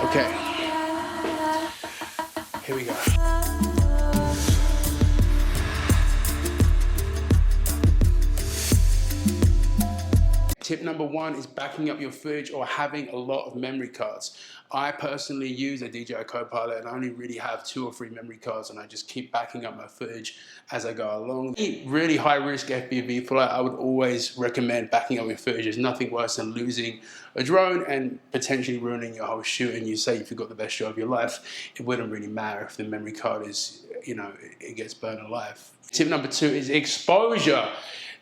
Okay, here we go. Tip number one is backing up your footage or having a lot of memory cards. I personally use a DJI Copilot and I only really have 2 or 3 memory cards, and I just keep backing up my footage as I go along. Really high risk FPV flight, I would always recommend backing up your footage. There's nothing worse than losing a drone and potentially ruining your whole shoot, and you say if you've got the best shot of your life, it wouldn't really matter if the memory card is, you know, it gets burned alive. Tip number 2 is exposure.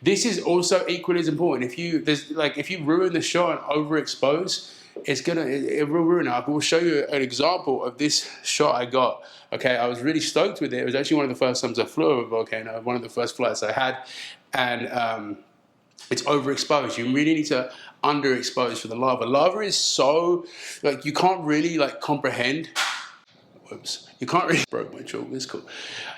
This is also equally as important. If you ruin the shot and overexpose, it will ruin it. I will show you an example of this shot I got. Okay, I was really stoked with it. It was actually one of the first times I flew over a volcano, one of the first flights I had, and it's overexposed. You really need to underexpose for the lava. Lava is so, like, you can't really comprehend. Whoops. You can't really, broke my chalk, it's cool.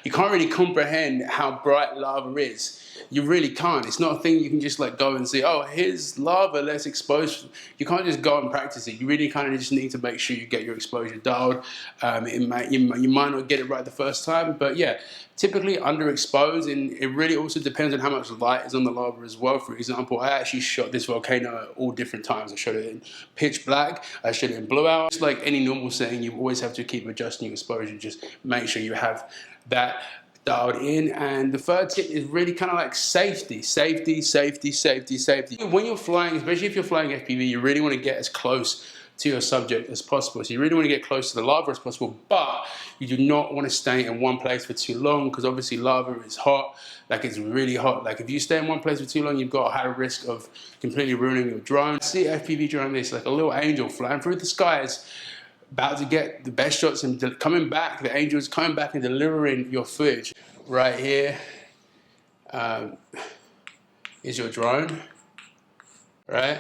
You can't really comprehend how bright lava is. You really can't. It's not a thing you can just go and say, oh, here's lava, let's expose. You can't just go and practice it. You really kind of just need to make sure you get your exposure dialed. You might not get it right the first time, but yeah, typically underexposed, and it really also depends on how much light is on the lava as well. For example, I actually shot this volcano at all different times. I shot it in pitch black, I shot it in blue hour. Just like any normal setting, you always have to keep adjusting your exposure. Just make sure you have that dialed in. And the third tip is really kind of like safety. When you're flying, especially if you're flying FPV, you really want to get as close to your subject as possible. So you really want to get close to the lava as possible, but you do not want to stay in one place for too long, because obviously lava is hot, it's really hot. If you stay in one place for too long, you've got a high risk of completely ruining your drone. See FPV drone, this like a little angel flying through the skies, about to get the best shots, and coming back, the angel is coming back and delivering your footage. Right here is your drone, right?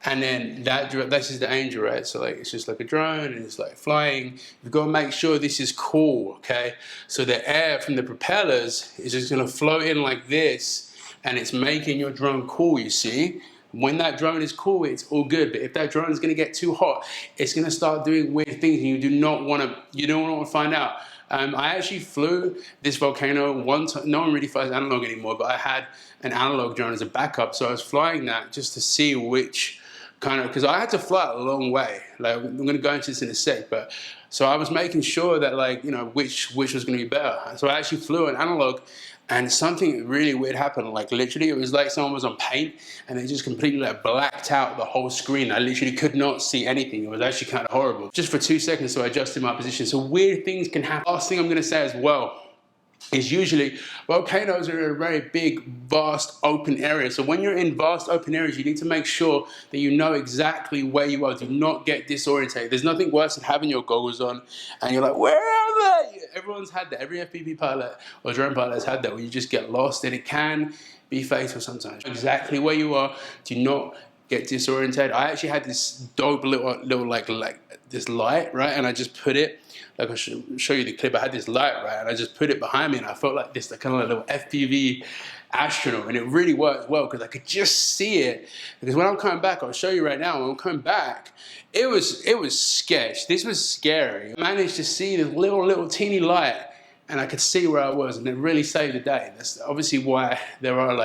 And then this is the angel, right? So it's just like a drone, and it's flying. You've got to make sure this is cool, okay? So the air from the propellers is just gonna flow in like this, and it's making your drone cool, you see? When that drone is cool, it's all good. But if that drone is gonna get too hot, it's gonna start doing weird things, and you don't want to find out. I actually flew this volcano one time. No one really flies analog anymore, but I had an analog drone as a backup. So I was flying that just to see which because I had to fly a long way. I'm going to go into this in a sec, but so I was making sure that which was going to be better. So I actually flew an analog, and something really weird happened. Literally, it was like someone was on paint and they just completely blacked out the whole screen. I literally could not see anything. It was actually kind of horrible. Just for 2 seconds, so I adjusted my position. So weird things can happen. Last thing I'm going to say as well is usually volcanoes are a very big, vast, open area. So when you're in vast, open areas, you need to make sure that you know exactly where you are. Do not get disorientated. There's nothing worse than having your goggles on and you're like, where are they? Everyone's had that. Every FPV pilot or drone pilot has had that, where you just get lost, and it can be fatal sometimes. Exactly where you are. Do not get disorientated. I actually had this dope little this light, right? And I just put it, I'll show you the clip. I had this light, right? And I just put it behind me, and I felt like this kind of little FPV astronaut, and it really worked well because I could just see it. Because when I'm coming back, I'll show you right now, when I'm coming back, it was sketch. This was scary. I managed to see this little teeny light, and I could see where I was, and it really saved the day. That's obviously why there are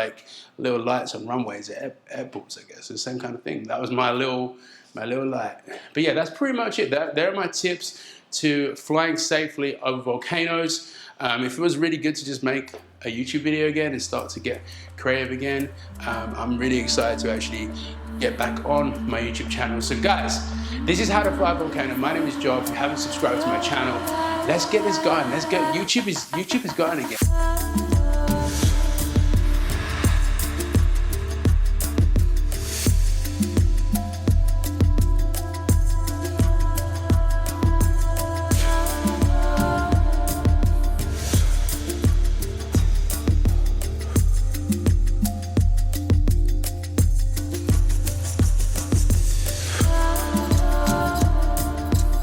little lights on runways at airports, I guess. The same kind of thing. That was my little light. But yeah, that's pretty much it. There are my tips to flying safely over volcanoes. If it was really good to just make a YouTube video again and start to get creative again, I'm really excited to actually get back on my YouTube channel. So guys, this is how to fly a volcano. My name is Job. If you haven't subscribed to my channel, let's get this going. YouTube is going again.